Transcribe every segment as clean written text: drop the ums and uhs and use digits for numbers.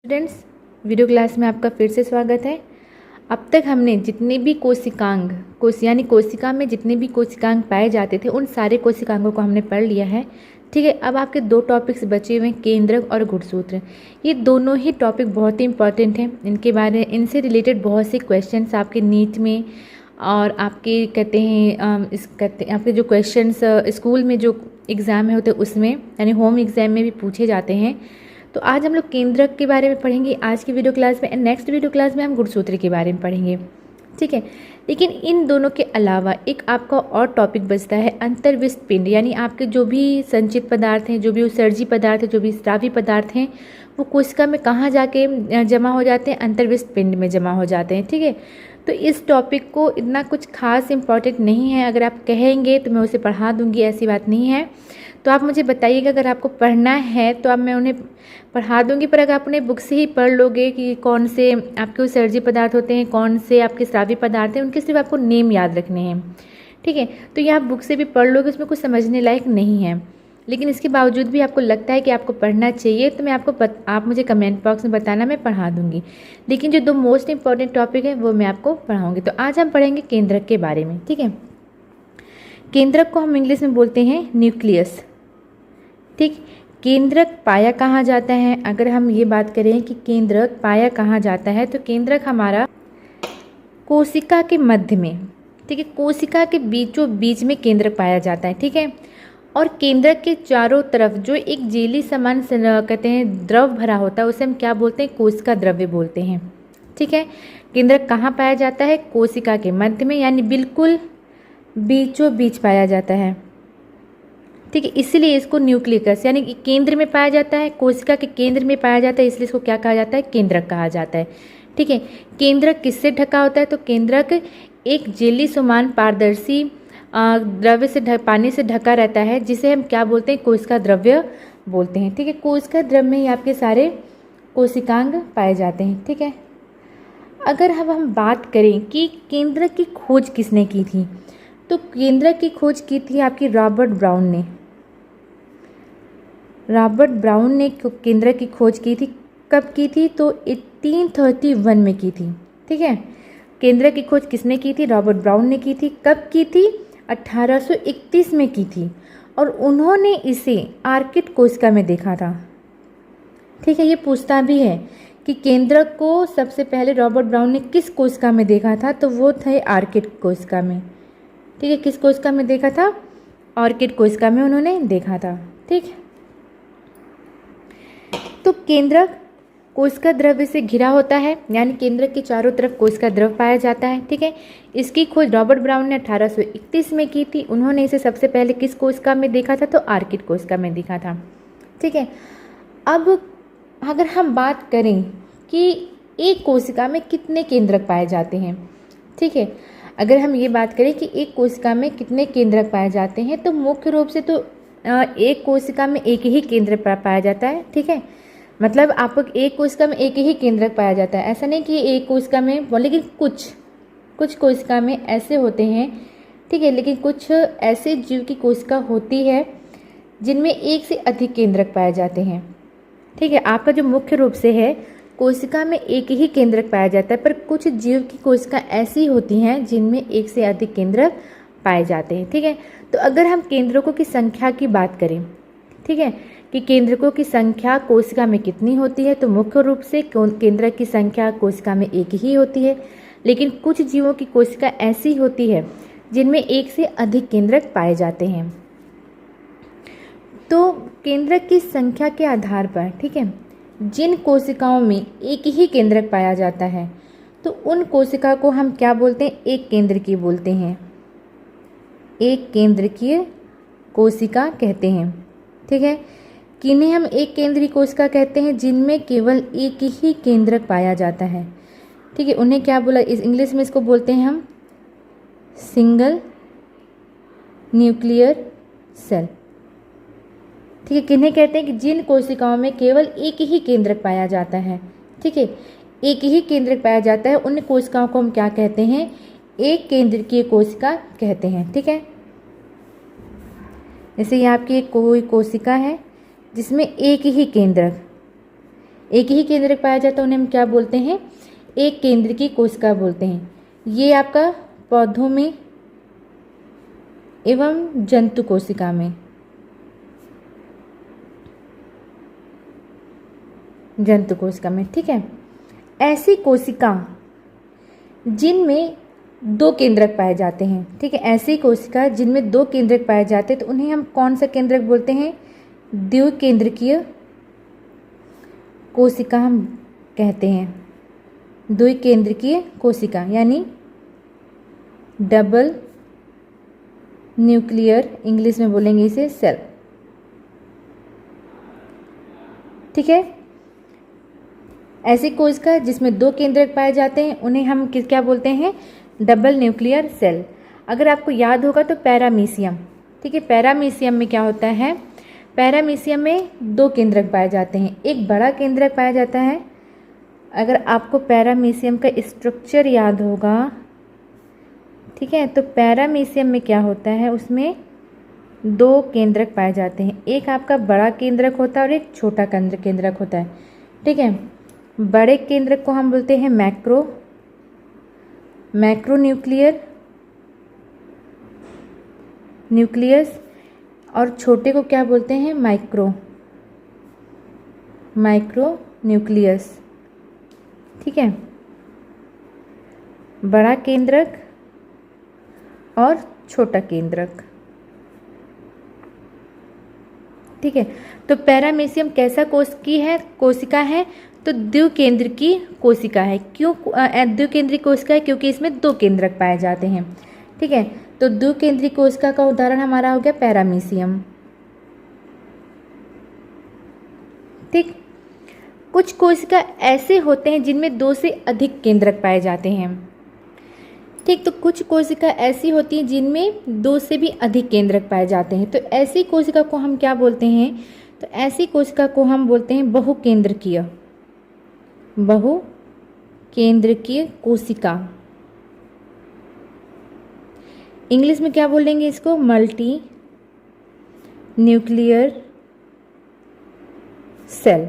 Students, video class में आपका फिर से स्वागत है। अब तक हमने जितने भी यानी कोशिका में जितने भी कोशिकांग पाए जाते थे उन सारे कोशिकांगों को हमने पढ़ लिया है। ठीक है, अब आपके दो टॉपिक्स बचे हुए हैं, केंद्रक और गुणसूत्र। ये दोनों ही टॉपिक बहुत ही इंपॉर्टेंट हैं। इनसे रिलेटेड बहुत से क्वेश्चंस आपके नीट में और आपके आपके जो क्वेश्चंस स्कूल में जो एग्ज़ाम में होते हैं उसमें यानी होम एग्ज़ाम में भी पूछे जाते हैं। तो आज हम लोग केंद्रक के बारे में पढ़ेंगे आज की वीडियो क्लास में। नेक्स्ट वीडियो क्लास में हम गुणसूत्र के बारे में पढ़ेंगे। ठीक है, लेकिन इन दोनों के अलावा एक आपका और टॉपिक बचता है अंतर्विष्ट पिंड, यानी आपके जो भी संचित पदार्थ हैं, जो भी उत्सर्जी पदार्थ हैं, जो भी स्रावी पदार्थ हैं, वो कोशिका में कहाँ जाके जमा हो जाते हैं? अंतर्विष्ट पिंड में जमा हो जाते हैं। ठीक है, तो इस टॉपिक को इतना कुछ खास इंपॉर्टेंट नहीं है। अगर आप कहेंगे तो मैं उसे पढ़ा दूंगी, ऐसी बात नहीं है। तो आप मुझे बताइएगा, अगर आपको पढ़ना है तो अब मैं उन्हें पढ़ा दूंगी, पर अगर आप उन्हें बुक से ही पढ़ लोगे कि कौन से आपके उत्सर्जी पदार्थ होते हैं, कौन से आपके स्रावी पदार्थ हैं, उनके सिर्फ आपको नेम याद रखने हैं। ठीक है, तो ये आप बुक से भी पढ़ लोगे, उसमें कुछ समझने लायक नहीं है। लेकिन इसके बावजूद भी आपको लगता है कि आपको पढ़ना चाहिए तो मैं आप मुझे कमेंट बॉक्स में बताना, मैं पढ़ा दूंगी। लेकिन जो दो मोस्ट इंपॉर्टेंट टॉपिक है वो मैं आपको पढ़ाऊँगी। तो आज हम पढ़ेंगे केंद्रक के बारे में। ठीक है, केंद्रक को हम इंग्लिश में बोलते हैं न्यूक्लियस। ठीक, केंद्रक पाया कहाँ जाता है? अगर हम ये बात करें कि केंद्रक पाया कहाँ जाता है, तो केंद्रक हमारा कोशिका के मध्य में, ठीक है, कोशिका के बीचों बीच में केंद्रक पाया जाता है। ठीक है, और केंद्रक के चारों तरफ जो एक जेली समान कहते हैं द्रव भरा होता है, उसे हम क्या बोलते हैं? कोशिका द्रव्य बोलते हैं। ठीक है, केंद्रक कहाँ पाया जाता है? कोशिका के मध्य में, यानी बिल्कुल बीचों बीच पाया जाता है। ठीक है, इसीलिए इसको न्यूक्लियस यानी कि केंद्र में पाया जाता है, कोशिका के केंद्र में पाया जाता है, इसलिए इसको क्या कहा जाता है? केंद्रक कहा जाता है। ठीक है, केंद्रक किससे ढका होता है? तो केंद्रक एक जेली समान पारदर्शी द्रव्य से पानी से ढका रहता है, जिसे हम क्या बोलते हैं? कोशिका द्रव्य बोलते हैं। ठीक है, कोशिका द्रव्य में ही आपके सारे कोशिकांग पाए जाते हैं। ठीक है, अगर हम बात करें कि केंद्रक की खोज किसने की थी, तो केंद्रक की खोज की थी आपकी रॉबर्ट ब्राउन ने। रॉबर्ट ब्राउन ने केंद्रक की खोज की थी। कब की थी? तो 1831 में की थी। ठीक है, केंद्रक की खोज किसने की थी? रॉबर्ट ब्राउन ने की थी। कब की थी? 1831 में की थी, और उन्होंने इसे आर्किड कोशिका में देखा था। ठीक है, ये पूछता भी है कि केंद्रक को सबसे पहले रॉबर्ट ब्राउन ने किस कोशिका में देखा था, तो वो थे आर्किड कोशिका में। ठीक है, किस कोशिका में देखा था? ऑर्किड कोशिका में उन्होंने देखा था। ठीक, तो केंद्रक कोशिका द्रव्य से घिरा होता है, यानी केंद्रक के चारों तरफ कोशिका द्रव पाया जाता है। ठीक है, इसकी खोज रॉबर्ट ब्राउन ने 1831 में की थी। उन्होंने इसे सबसे पहले किस कोशिका में देखा था? तो आर्किड कोशिका में देखा था। ठीक है, अब अगर हम बात करें कि एक कोशिका में कितने केंद्रक पाए जाते हैं, ठीक है, अगर हम ये बात करें कि एक कोशिका में कितने केंद्रक पाए जाते हैं, तो मुख्य रूप से तो एक कोशिका में एक ही केंद्र पाया जाता है। ठीक है, मतलब आपको एक कोशिका में एक ही केंद्रक पाया जाता है, ऐसा नहीं कि एक कोशिका में, लेकिन कुछ कोशिका में ऐसे होते हैं। ठीक है, लेकिन कुछ ऐसे जीव की कोशिका होती है जिनमें एक से अधिक केंद्रक पाए जाते हैं। ठीक है, आपका जो मुख्य रूप से है कोशिका में एक ही केंद्रक पाया जाता है, पर कुछ जीव की कोशिका ऐसी होती हैं जिनमें एक से अधिक केंद्रक पाए जाते हैं। ठीक है, तो अगर हम केंद्रकों की संख्या की बात करें, ठीक है, कि केंद्रकों की संख्या कोशिका में कितनी होती है, तो मुख्य रूप से केंद्रक की संख्या कोशिका में एक ही होती है, लेकिन कुछ जीवों की कोशिका ऐसी होती है जिनमें एक से अधिक केंद्रक पाए जाते हैं। तो केंद्रक की संख्या के आधार पर, ठीक है, जिन कोशिकाओं में एक ही केंद्रक पाया जाता है, तो उन कोशिका को हम क्या बोलते हैं? एक केंद्रकीय बोलते हैं, एक केंद्रकीय कोशिका कहते हैं। ठीक है, किन्हें हम एक केंद्रीय कोशिका कहते हैं? जिनमें केवल एक ही केंद्रक पाया जाता है। ठीक है, उन्हें क्या बोला? इस इंग्लिश में इसको बोलते हैं हम सिंगल न्यूक्लियर सेल। ठीक है, किन्हें कहते हैं? कि जिन कोशिकाओं में केवल एक ही केंद्रक पाया जाता है। ठीक है, एक ही केंद्रक पाया जाता है, उन कोशिकाओं को हम क्या कहते हैं? एक केंद्रकीय कोशिका कहते हैं। ठीक है, जैसे ये आपकी कोई कोशिका है जिसमें एक ही केंद्रक एक ही केंद्रक पाया जाता है उन्हें हम क्या बोलते हैं, एक केंद्रकीय कोशिका बोलते हैं। ये आपका पौधों में एवं जंतु कोशिका में, जंतु कोशिका में, ठीक है। ऐसी कोशिका जिनमें दो केंद्रक पाए जाते हैं, ठीक है, ऐसी कोशिका जिनमें दो केंद्रक पाए जाते हैं तो उन्हें हम कौन सा केंद्रक बोलते हैं, द्विकेंद्रकीय कोशिका हम कहते हैं। द्विकेंद्रकीय कोशिका यानी डबल न्यूक्लियर, इंग्लिश में बोलेंगे इसे सेल, ठीक है। ऐसी कोशिका जिसमें दो केंद्रक पाए जाते हैं उन्हें हम क्या बोलते हैं, डबल न्यूक्लियर सेल। अगर आपको याद होगा तो पैरामीशियम, ठीक है, पैरामीशियम में क्या होता है, पैरामीशियम में दो केंद्रक पाए जाते हैं, एक बड़ा केंद्रक पाया जाता है। अगर आपको पैरामीशियम का स्ट्रक्चर याद होगा, ठीक है, तो पैरामीशियम में क्या होता है, उसमें दो केंद्रक पाए जाते हैं, एक आपका बड़ा केंद्रक होता है और एक छोटा केंद्रक होता है, ठीक है। बड़े केंद्रक को हम बोलते हैं मैक्रो न्यूक्लियस, और छोटे को क्या बोलते हैं, माइक्रो न्यूक्लियस, ठीक है। बड़ा केंद्रक और छोटा केंद्रक, ठीक है। तो पैरामीशियम कैसा कोशिका है, तो द्विकेंद्रकीय कोशिका है। क्यों द्विकेंद्रीय कोशिका है, क्योंकि इसमें दो केंद्रक पाए जाते हैं, ठीक है। तो द्विकेंद्रीय कोशिका का उदाहरण हमारा हो गया पैरामीशियम, ठीक। कुछ कोशिका ऐसे होते हैं जिनमें दो से अधिक केंद्रक पाए जाते हैं, ठीक। तो कुछ कोशिका ऐसी होती हैं जिनमें दो से भी अधिक केंद्रक पाए जाते हैं, तो ऐसी कोशिका को हम क्या बोलते हैं, तो ऐसी कोशिका को हम बोलते हैं बहुकेंद्रकीय कोशिका। इंग्लिश में क्या बोलेंगे इसको, मल्टी न्यूक्लियर सेल,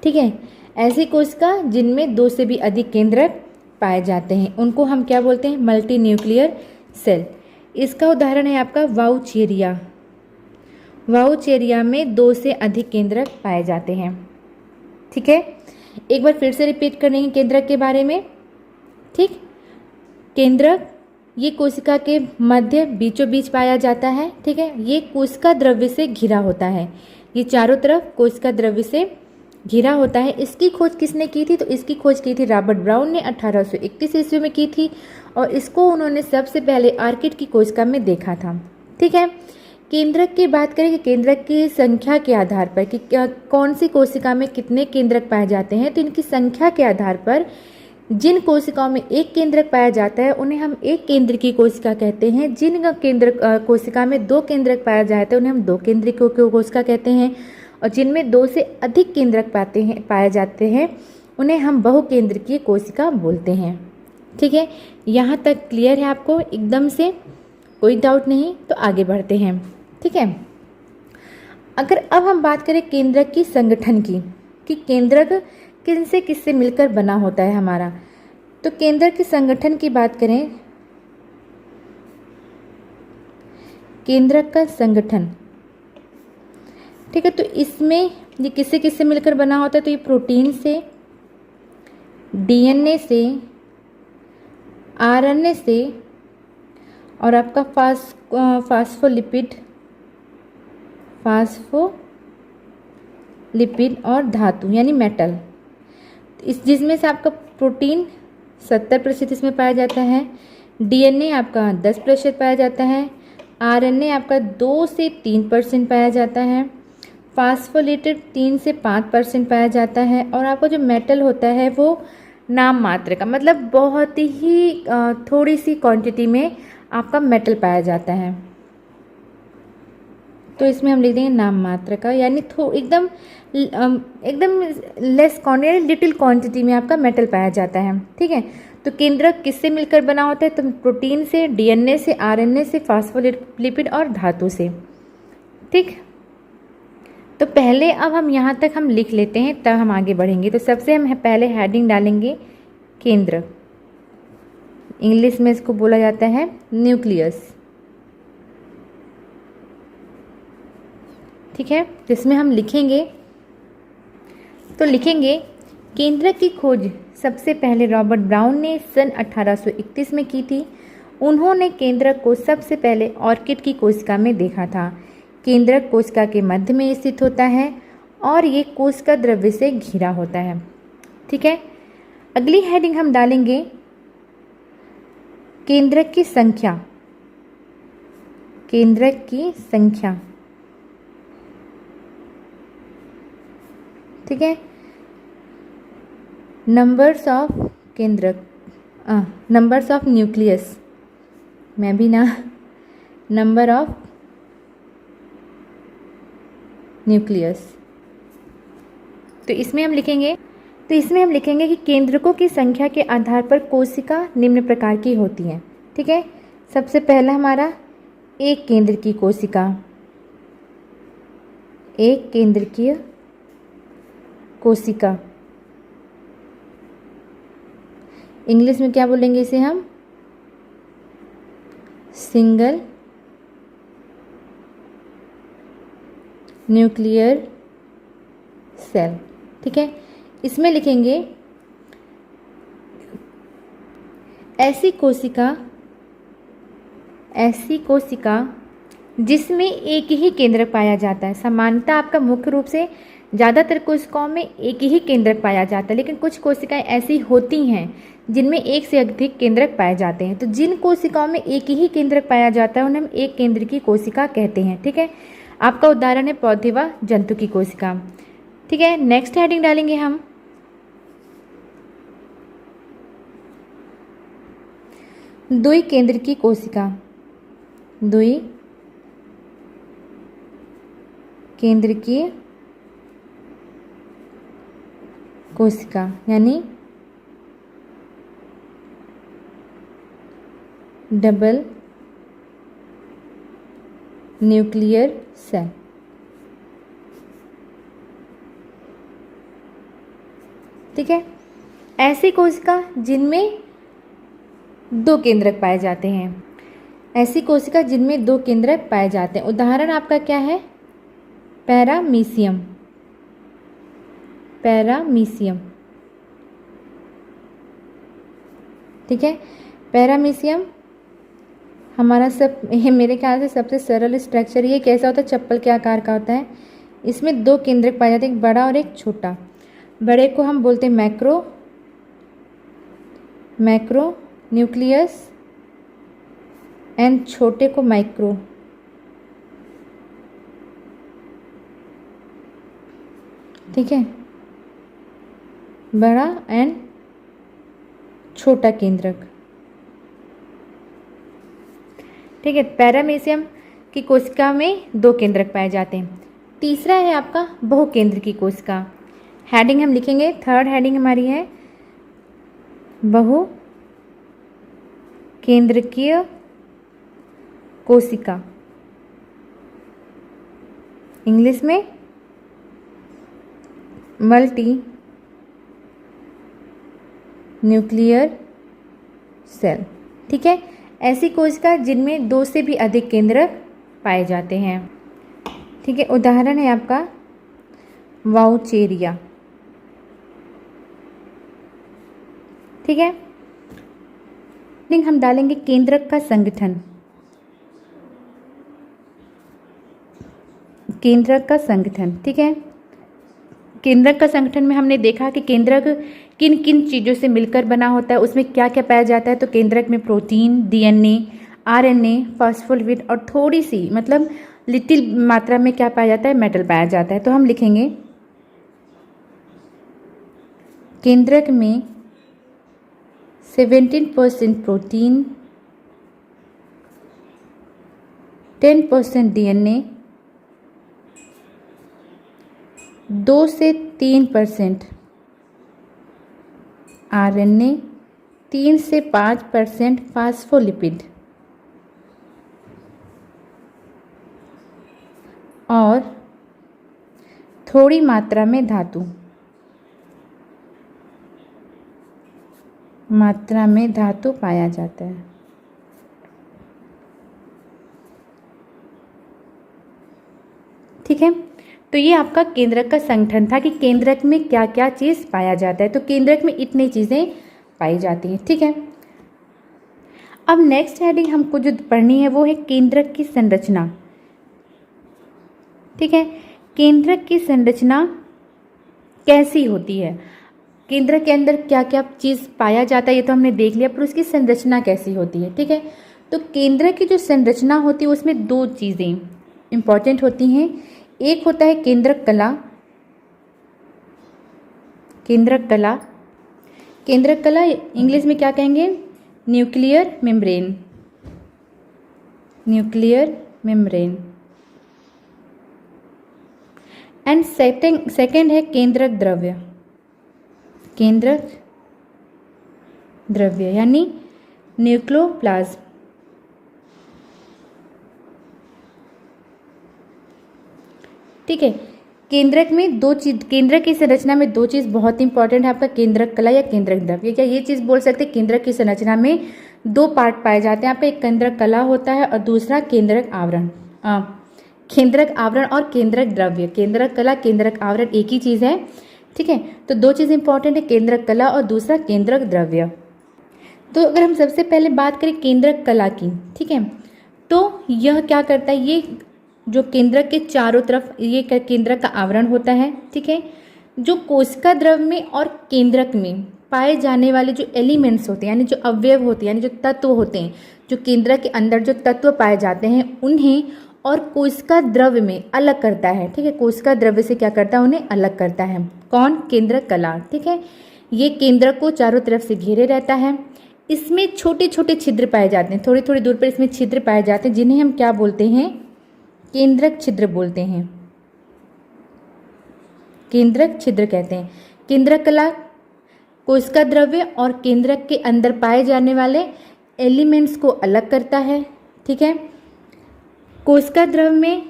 ठीक है। ऐसी कोशिका जिनमें दो से भी अधिक केंद्रक पाए जाते हैं उनको हम क्या बोलते हैं, मल्टी न्यूक्लियर सेल। इसका उदाहरण है आपका वाउचेरिया में दो से अधिक केंद्रक पाए जाते हैं, ठीक है। एक बार फिर से रिपीट करेंगे केंद्रक के बारे में, ठीक। केंद्रक ये कोशिका के मध्य बीचों बीच पाया जाता है, ठीक है। ये कोशिका द्रव्य से घिरा होता है, ये चारों तरफ कोशिका द्रव्य से घिरा होता है। इसकी खोज किसने की थी, तो इसकी खोज की थी रॉबर्ट ब्राउन ने 1831 ईस्वी में की थी, और इसको उन्होंने सबसे पहले आर्किड की कोशिका में देखा था, ठीक है। केंद्रक की बात करें कि केंद्रक की संख्या के आधार पर कि कौन सी कोशिका में कितने केंद्रक पाए जाते हैं, तो इनकी संख्या के आधार पर जिन कोशिकाओं में एक केंद्रक पाया जाता है उन्हें हम एक केंद्र की कोशिका कहते हैं। जिन कोशिका में दो केंद्रक पाया जाता है उन्हें हम दो केंद्र की कोशिका कहते हैं, और जिनमें दो से अधिक केंद्रक पाए जाते हैं उन्हें हम बहुकेंद्रकीय कोशिका बोलते हैं, ठीक है। यहाँ तक क्लियर है आपको, एकदम से कोई डाउट नहीं, तो आगे बढ़ते हैं, ठीक है। अगर अब हम बात करें केंद्रक की संगठन की, कि केंद्रक किससे मिलकर बना होता है हमारा, तो केंद्रक के संगठन की बात करें, केंद्रक का संगठन, ठीक है। तो इसमें ये किससे मिलकर बना होता है, तो ये प्रोटीन से, डीएनए से, आरएनए से, और आपका फास्फोलिपिड और धातु यानी मेटल, जिसमें से आपका प्रोटीन 70% इसमें पाया जाता है, डीएनए आपका 10% पाया जाता है, आरएनए आपका 2 से 3% पाया जाता है, फास्फोलिपिड 3 से 5% पाया जाता है, और आपका जो मेटल होता है वो नाम मात्र का, मतलब बहुत ही थोड़ी सी क्वांटिटी में आपका मेटल पाया जाता है, तो इसमें हम लिख देंगे नाम मात्र का, यानी एकदम लेस क्वांटिटी, लिटिल क्वांटिटी में आपका मेटल पाया जाता है, ठीक है। तो केंद्रक किससे मिलकर बना होता है, तो प्रोटीन से, डीएनए से, आरएनए से, फास्फोलिपिड और धातु से, ठीक। तो पहले अब हम यहाँ तक हम लिख लेते हैं, तब हम आगे बढ़ेंगे। तो सबसे हम पहले हेडिंग डालेंगे केंद्र। इंग्लिश में इसको बोला जाता है न्यूक्लियस। ठीक है, जिसमें हम लिखेंगे, तो लिखेंगे केंद्रक की खोज सबसे पहले रॉबर्ट ब्राउन ने सन 1831 में की थी। उन्होंने केंद्रक को सबसे पहले ऑर्किड की कोशिका में देखा था। केंद्रक कोशिका के मध्य में स्थित होता है और ये कोशिका द्रव्य से घिरा होता है। ठीक है, अगली हेडिंग हम डालेंगे केंद्रक की संख्या। केंद्रक की संख्या, ठीक है, नंबर्स ऑफ केंद्रक, नंबर्स ऑफ न्यूक्लियस, मैं भी ना, नंबर ऑफ न्यूक्लियस। तो इसमें हम लिखेंगे कि केंद्रकों की संख्या के आधार पर कोशिका निम्न प्रकार की होती हैं। ठीक है, सबसे पहला हमारा एक केंद्र की कोशिका, एक केंद्रकीय कोशिका, इंग्लिश में क्या बोलेंगे इसे हम, सिंगल न्यूक्लियर सेल। ठीक है, इसमें लिखेंगे ऐसी कोशिका जिसमें एक ही केंद्रक पाया जाता है। सामान्यतः आपका मुख्य रूप से ज़्यादातर कोशिकाओं में एक ही केंद्रक पाया जाता है, लेकिन कुछ कोशिकाएं ऐसी होती हैं जिनमें एक से अधिक केंद्रक पाए जाते हैं। तो जिन कोशिकाओं में एक ही केंद्रक पाया जाता है उन्हें हम एक केंद्र की कोशिका कहते हैं। ठीक है, आपका उदाहरण है पौधे व जंतु की कोशिका। ठीक है, नेक्स्ट हेडिंग डालेंगे हम द्वि केंद्र की कोशिका। द्वि केंद्र की कोशिका यानी डबल न्यूक्लियर सेल। ठीक है, ऐसी कोशिका जिनमें दो केंद्रक पाए जाते हैं। ऐसी कोशिका जिनमें दो केंद्रक पाए जाते हैं, उदाहरण आपका क्या है, पैरामीशियम। पैरामीशियम, ठीक है, पैरामीशियम हमारा मेरे ख्याल से सबसे सरल स्ट्रक्चर ये कैसा होता है, चप्पल के आकार का होता है। इसमें दो केंद्रक पाए जाते हैं, एक बड़ा और एक छोटा। बड़े को हम बोलते हैं मैक्रो न्यूक्लियस एंड छोटे को माइक्रो। ठीक है, बड़ा एंड छोटा केंद्रक। ठीक है, पैरामीशियम की कोशिका में दो केंद्रक पाए जाते हैं। तीसरा है आपका बहुकेंद्र की कोशिका। हेडिंग हम लिखेंगे, थर्ड हेडिंग हमारी है बहु केंद्रकीय कोशिका, इंग्लिश में मल्टी न्यूक्लियर सेल। ठीक है, ऐसी कोशिका जिनमें दो से भी अधिक केंद्रक पाए जाते हैं। ठीक है, उदाहरण है आपका वाउचेरिया। ठीक है, हम डालेंगे केंद्रक का संगठन। केंद्रक का संगठन, ठीक है, केंद्रक का संगठन में हमने देखा कि केंद्रक किन किन चीज़ों से मिलकर बना होता है, उसमें क्या क्या पाया जाता है। तो केंद्रक में प्रोटीन, डीएनए, आरएनए, फॉस्फोलिपिड और थोड़ी सी मतलब लिटिल मात्रा में क्या पाया जाता है, मेटल पाया जाता है। तो हम लिखेंगे केंद्रक में 17% प्रोटीन, 10% डीएनए, 2 से 3% आरएनए, 3 से 5% फास्फोलिपिड और थोड़ी मात्रा में धातु, पाया जाता है। ठीक है, तो ये आपका केंद्रक का संगठन था कि केंद्रक में क्या क्या चीज़ पाया जाता है। तो केंद्रक में इतनी चीज़ें पाई जाती हैं। ठीक है, अब नेक्स्ट हेडिंग हमको जो पढ़नी है वो है केंद्रक की संरचना। ठीक है, केंद्रक की संरचना कैसी होती है, केंद्रक के अंदर क्या क्या चीज़ पाया जाता है ये तो हमने देख लिया, पर उसकी संरचना कैसी होती है। ठीक है, तो केंद्रक की जो संरचना होती है उसमें दो चीज़ें इंपॉर्टेंट होती हैं। एक होता है केंद्रक कला। केंद्रक कला, केंद्रक कला इंग्लिश में क्या कहेंगे, nuclear membrane, nuclear membrane. And second है केंद्रक द्रव्य, केंद्रक द्रव्य यानी न्यूक्लियोप्लाज्म। ठीक है, केंद्रक में दो चीज, केंद्रक की संरचना में दो चीज़ बहुत इंपॉर्टेंट है आपका, केंद्रक कला या केंद्रक द्रव्य। क्या ये चीज़ बोल सकते हैं, केंद्रक की संरचना में दो पार्ट पाए जाते हैं आपका, एक केंद्रक कला होता है और दूसरा केंद्रक आवरण। केंद्रक आवरण और केंद्रक द्रव्य, केंद्रक कला केंद्रक आवरण एक ही चीज़ है। ठीक है, तो दो चीज़ इंपॉर्टेंट है, केंद्रक कला और दूसरा केंद्रक द्रव्य। तो अगर हम सबसे पहले बात करें केंद्रक कला की, ठीक है, तो यह क्या करता है, ये जो केंद्रक के चारों तरफ ये केंद्रक का आवरण होता है। ठीक है, जो कोशिका द्रव में और केंद्रक में पाए जाने वाले जो एलिमेंट्स होते हैं यानी जो अवयव होते हैं यानी जो तत्व होते हैं, जो केंद्रक के अंदर जो तत्व पाए जाते हैं उन्हें और कोशिका द्रव्य में अलग करता है। ठीक है, कोशिका द्रव्य से क्या करता है, उन्हें अलग करता है। कौन, केंद्रक कला। ठीक है, ये केंद्रक को चारों तरफ से घेरे रहता है। इसमें छोटे छोटे छिद्र पाए जाते हैं, थोड़ी थोड़ी दूर पर इसमें छिद्र पाए जाते हैं जिन्हें हम क्या बोलते हैं, केंद्रक छिद्र बोलते हैं, केंद्रक छिद्र कहते हैं। केंद्रक कला कोशिका द्रव्य और केंद्रक के अंदर पाए जाने वाले एलिमेंट्स को अलग करता है। ठीक है, कोशिका द्रव में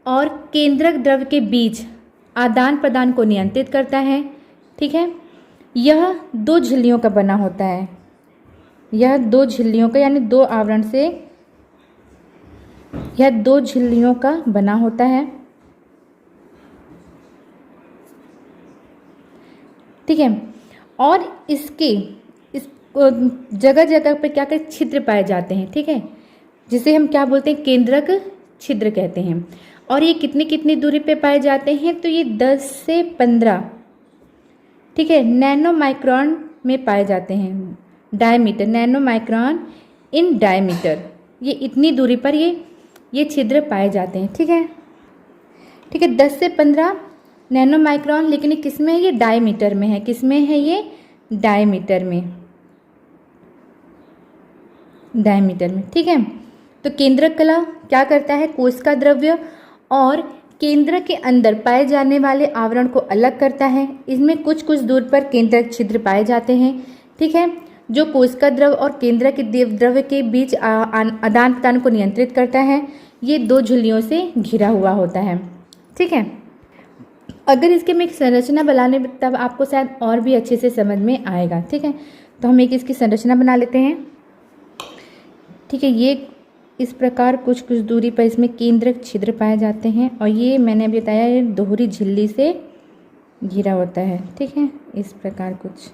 और केंद्रक द्रव के बीच आदान प्रदान को नियंत्रित करता है। ठीक है, यह दो झिल्लियों का बना होता है, यह दो झिल्लियों का यानी दो आवरण से, यह दो झिल्लियों का बना होता है। ठीक है, और इसके इस जगह जगह पे क्या कर छिद्र पाए जाते हैं। ठीक है, जिसे हम क्या बोलते हैं, केंद्रक छिद्र कहते हैं। और ये कितनी कितनी दूरी पे पाए जाते हैं, तो ये 10 से 15, ठीक है, नैनो माइक्रोन में पाए जाते हैं। Diameter, nano micron in diameter, ये इतनी दूरी पर ये छिद्र पाए जाते हैं। ठीक है, ठीक है, 10 से 15 नैनो माइक्रोन, लेकिन ये किस में है, ये डायमीटर में है। किस में है, ये डायमीटर में, डायमीटर में। ठीक है, तो केंद्रक कला क्या करता है, कोशिका द्रव्य और केंद्र के अंदर पाए जाने वाले आवरण को अलग करता है। इसमें कुछ कुछ दूर पर केंद्रक छिद्र पाए जाते हैं। ठीक है, जो कोशिका द्रव और केंद्र के द्रव्य के बीच आदान प्रदान को नियंत्रित करता है। ये दो झिल्लियों से घिरा हुआ होता है। ठीक है, अगर इसके में एक संरचना बनाने तब आपको शायद और भी अच्छे से समझ में आएगा। ठीक है, तो हम एक इसकी संरचना बना लेते हैं। ठीक है, ये इस प्रकार कुछ कुछ दूरी पर इसमें केंद्रक छिद्र पाए जाते हैं और ये मैंने अभी बताया ये दोहरी झिल्ली से घिरा होता है। ठीक है, इस प्रकार कुछ,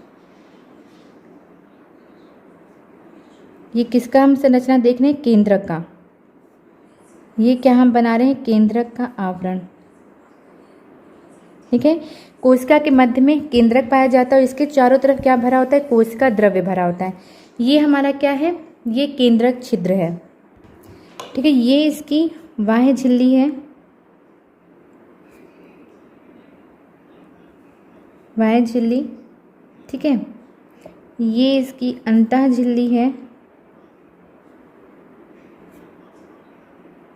ये किसका हम संरचना देख रहे हैं, केंद्रक का। ये क्या हम बना रहे हैं, केंद्रक का आवरण। ठीक है, कोशिका के मध्य में केंद्रक पाया जाता है और इसके चारों तरफ क्या भरा होता है, कोशिका द्रव्य भरा होता है। ये हमारा क्या है, ये केंद्रक छिद्र है। ठीक है, ये इसकी बाह्य झिल्ली है, बाह्य झिल्ली। ठीक है, ये इसकी अंतः झिल्ली है,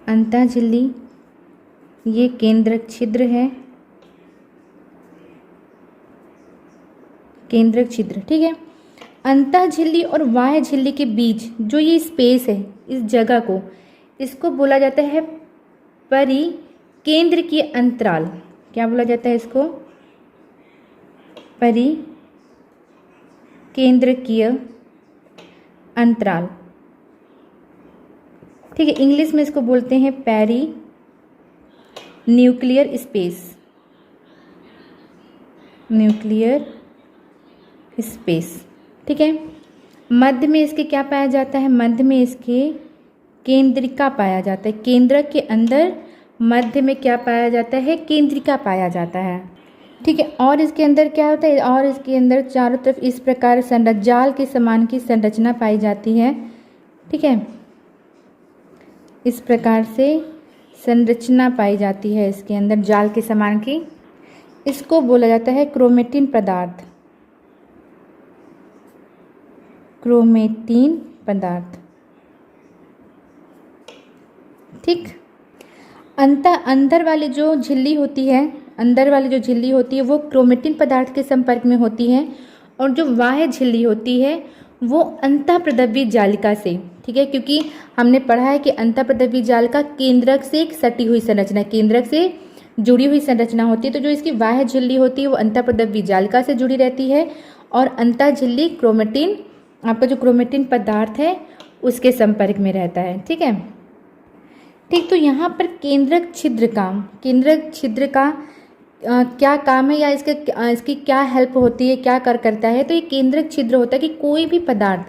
अंतः झिल्ली। ये केंद्रक छिद्र है, केंद्रक छिद्र। ठीक है, अंतः झिल्ली और बाह्य झिल्ली के बीच जो ये स्पेस है, इस जगह को, इसको बोला जाता है परिकेंद्रकीय अंतराल। क्या बोला जाता है इसको? परिकेंद्रकीय अंतराल। ठीक है, इंग्लिश में इसको बोलते हैं perinuclear space. Nuclear space. ठीक है, मध्य में इसके क्या पाया जाता है? मध्य में इसके केंद्रिका पाया जाता है। केंद्रक के अंदर मध्य में क्या पाया जाता है? केंद्रिका पाया जाता है। ठीक है, और इसके अंदर क्या होता है? और इसके अंदर चारों तरफ इस प्रकार जाल के समान की संरचना पाई जाती है। ठीक है, इस प्रकार से संरचना पाई जाती है इसके अंदर जाल के समान की। इसको बोला जाता है क्रोमेटिन पदार्थ। क्रोमेटिन पदार्थ। ठीक, अंदर वाली जो झिल्ली होती है, अंदर वाली जो झिल्ली होती है वो क्रोमेटिन पदार्थ के संपर्क में होती है, और जो बाह्य झिल्ली होती है वो अंतःप्रदव्य जालिका से। ठीक है, क्योंकि हमने पढ़ा है कि अंतःप्रदव्य जालिका केंद्रक से एक सटी हुई संरचना, केंद्रक से जुड़ी हुई संरचना होती है। तो जो इसकी बाह्य झिल्ली होती है वो अंतःप्रदव्य जालिका से जुड़ी रहती है, और अंतः झिल्ली क्रोमेटिन, आपका जो क्रोमेटिन पदार्थ है उसके संपर्क में रहता है। ठीक है, ठीक, तो यहाँ पर केंद्रक छिद्र का क्या काम है, या इसकी क्या हेल्प होती है, क्या करता है? तो ये केंद्रक छिद्र होता है कि कोई भी पदार्थ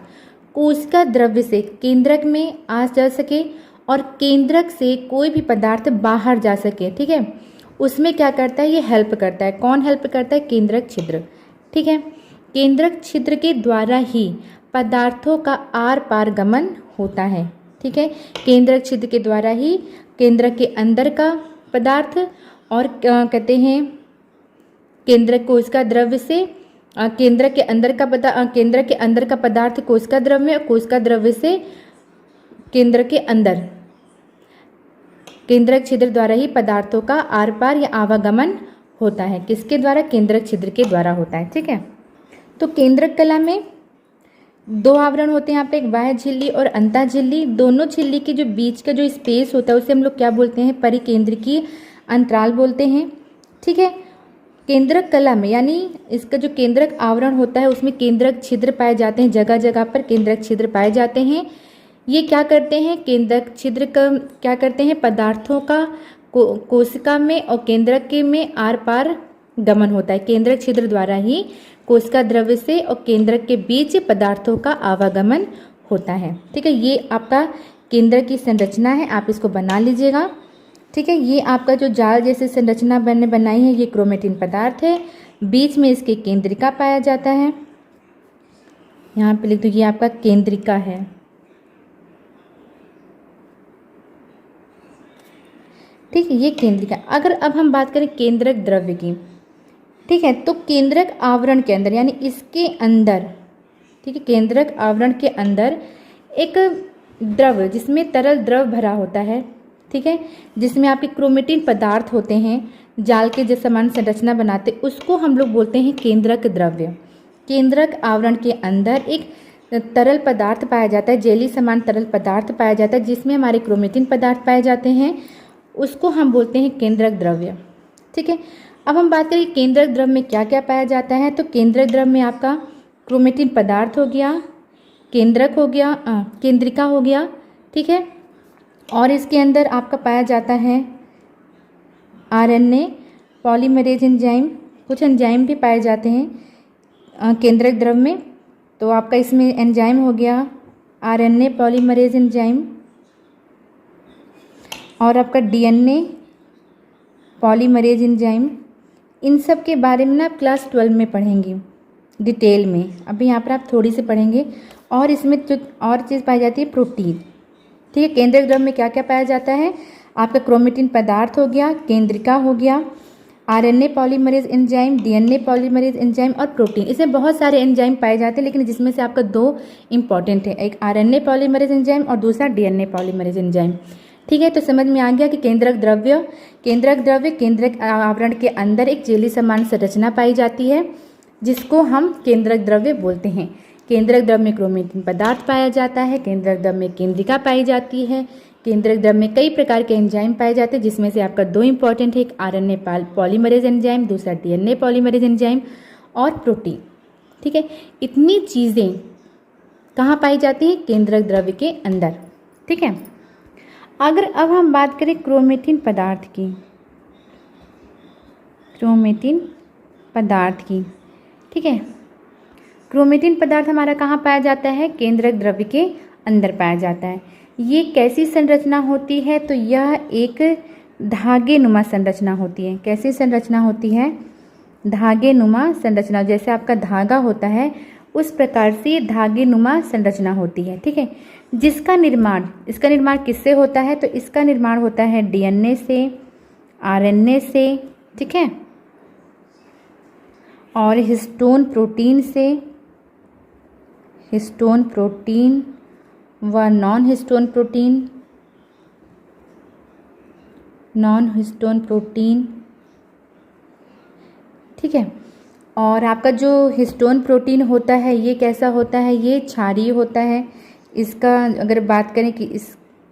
कोशिका द्रव्य से केंद्रक में आ जा सके और केंद्रक से कोई भी पदार्थ बाहर जा सके। ठीक है, उसमें क्या करता है? ये हेल्प करता है। कौन हेल्प करता है? केंद्रक छिद्र। ठीक है, केंद्रक छिद्र के द्वारा ही पदार्थों का आर पार गमन होता है। ठीक है, केंद्रक छिद्र के द्वारा ही केंद्रक के अंदर का पदार्थ और कहते हैं केंद्रक कोशिका द्रव्य से केंद्रक के अंदर का पदार्थ कोशिका द्रव्य में, और कोशिका द्रव्य से केंद्र के अंदर केंद्रक छिद्र द्वारा ही पदार्थों का आर पार या आवागमन होता है। किसके द्वारा? केंद्रक छिद्र के द्वारा होता है। ठीक है, तो केंद्रक कला में दो आवरण होते हैं यहाँ पे, एक बाह्य झिल्ली और अंतः झिल्ली। दोनों झिल्ली के जो बीच का जो स्पेस होता है उसे हम लोग क्या बोलते हैं? परिकेंद्रकीय अंतराल बोलते हैं। ठीक है, केंद्रक कला में यानी इसका जो केंद्रक आवरण होता है उसमें केंद्रक छिद्र पाए जाते हैं, जगह जगह पर केंद्रक छिद्र पाए जाते हैं। ये क्या करते हैं? केंद्रक छिद्र का क्या करते हैं? पदार्थों का कोशिका में और केंद्रक के में आर पार गमन होता है। केंद्रक छिद्र द्वारा ही कोशिका द्रव्य से और केंद्रक के बीच पदार्थों का आवागमन होता है। ठीक है, ये आपका केंद्रक की संरचना है, आप इसको बना लीजिएगा। ठीक है, ये आपका जो जाल जैसे संरचना बनाई है ये क्रोमेटिन पदार्थ है। बीच में इसके केंद्रिका पाया जाता है। यहाँ पे लिख दो, ये आपका केंद्रिका है। ठीक है, ये केंद्रिका। अगर अब हम बात करें केंद्रक द्रव्य की, ठीक है, तो केंद्रक आवरण के अंदर यानी इसके अंदर, ठीक है, केंद्रक आवरण के अंदर एक द्रव जिसमें तरल द्रव भरा होता है। ठीक है, जिसमें आपके क्रोमेटिन पदार्थ होते हैं, जाल के जो समान संरचना बनाते, उसको हम लोग बोलते हैं केंद्रक द्रव्य। केंद्रक आवरण के अंदर एक तरल पदार्थ पाया जाता है, जेली समान तरल पदार्थ पाया जाता है, जिसमें हमारे क्रोमेटिन पदार्थ पाए जाते हैं, उसको हम बोलते हैं केंद्रक द्रव्य। ठीक है, अब हम बात करें केंद्रक द्रव्य में क्या क्या पाया जाता है। तो केंद्रक द्रव्य में आपका क्रोमेटिन पदार्थ हो गया, केंद्रक हो गया, केंद्रिका हो गया। ठीक है, और इसके अंदर आपका पाया जाता है आरएनए, पॉलीमरेज एंजाइम, कुछ एंजाइम भी पाए जाते हैं केंद्रक द्रव्य में। तो आपका इसमें एंजाइम हो गया आरएनए पॉलीमरेज एंजाइम, और आपका डीएनए पॉलीमरेज एंजाइम। इन सब के बारे में ना आप क्लास 12 में पढ़ेंगे डिटेल में, अभी यहाँ पर आप थोड़ी सी पढ़ेंगे। और इसमें जो और चीज़ पाई जाती है प्रोटीन। ठीक है, केंद्रक द्रव्य में क्या क्या पाया जाता है? आपका क्रोमेटिन पदार्थ हो गया, केंद्रिका हो गया, RNA polymerase enzyme, DNA polymerase enzyme और प्रोटीन। इसमें बहुत सारे एंजाइम पाए जाते हैं, लेकिन जिसमें से आपका दो इंपॉर्टेंट है, एक आरएनए पॉलीमरेज एंजाइम और दूसरा डीएनए पॉलीमरेज एंजाइम। ठीक है, तो समझ में आ गया कि केंद्रक द्रव्य केंद्रक आवरण के अंदर एक जेली समान संरचना पाई जाती है, जिसको हम केंद्रक द्रव्य बोलते हैं। केंद्रक द्रव्य में क्रोमेटिन पदार्थ पाया जाता है, केंद्रक द्रव्य में केंद्रिका पाई जाती है, केंद्रक द्रव में कई प्रकार के एंजाइम पाए जाते हैं, जिसमें से आपका दो इंपॉर्टेंट है, एक आरएनए पॉलीमरेज एंजाइम, दूसरा डीएनए पॉलीमरेज एंजाइम और प्रोटीन। ठीक है, इतनी चीज़ें कहाँ पाई जाती हैं? केंद्रक द्रव्य के अंदर। ठीक है, अगर अब हम बात करें क्रोमेटिन पदार्थ की, क्रोमेटिन पदार्थ की, ठीक है, क्रोमेटिन पदार्थ हमारा कहाँ पाया जाता है? केंद्रक द्रव्य के अंदर पाया जाता है। ये कैसी संरचना होती है? तो यह एक धागे नुमा संरचना होती है। कैसी संरचना होती है? धागे नुमा संरचना। जैसे आपका धागा होता है उस प्रकार से ये धागे नुमा संरचना होती है। ठीक है, जिसका निर्माण, इसका निर्माण किससे होता है? तो इसका निर्माण होता है डीएनए से, आरएनए से, ठीक है, और हिस्टोन प्रोटीन से, हिस्टोन प्रोटीन व non histone protein, non histone protein. ठीक है, और आपका जो हिस्टोन प्रोटीन होता है ये कैसा होता है? ये क्षारीय होता है। इसका अगर बात करें कि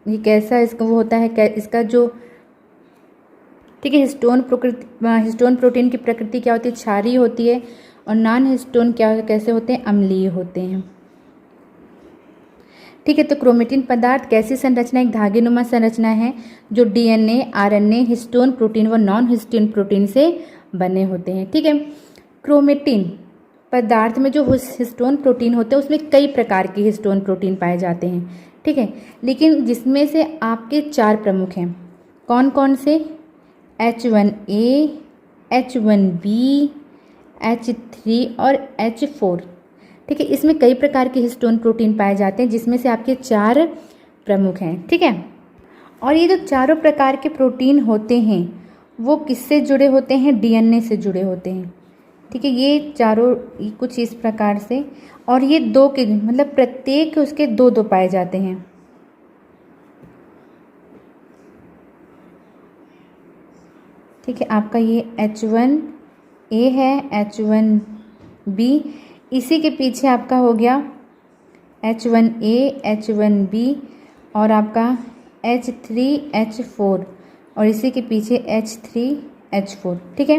ये कैसा इसका वो होता है, इसका जो, ठीक है, हिस्टोन प्रोटीन की प्रकृति क्या होती है? क्षारीय होती है। और नॉन हिस्टोन कैसे होते हैं? अम्लीय होते हैं। ठीक है, तो क्रोमेटिन पदार्थ कैसी संरचना? एक धागेनुमा संरचना है जो डीएनए, आरएनए, हिस्टोन प्रोटीन व नॉन हिस्टोन प्रोटीन से बने होते हैं। ठीक है, क्रोमेटिन पदार्थ में जो हिस्टोन प्रोटीन होते हैं उसमें कई प्रकार के हिस्टोन प्रोटीन पाए जाते हैं। ठीक है, लेकिन जिसमें से आपके 4 प्रमुख हैं। कौन कौन से? H1A, H1B, H3 और H4। ठीक है, इसमें कई प्रकार के हिस्टोन प्रोटीन पाए जाते हैं, जिसमें से आपके 4 प्रमुख हैं। ठीक है, और ये जो चारों प्रकार के प्रोटीन होते हैं वो किससे जुड़े होते हैं? डीएनए से जुड़े होते हैं। ठीक है, ये चारों कुछ इस प्रकार से, और ये 2 के मतलब प्रत्येक उसके 2 पाए जाते हैं। ठीक है, आपका ये H1A है, H1B, इसी के पीछे आपका हो गया H1A, H1B और आपका H3H4 और इसी के पीछे H3H4। ठीक है,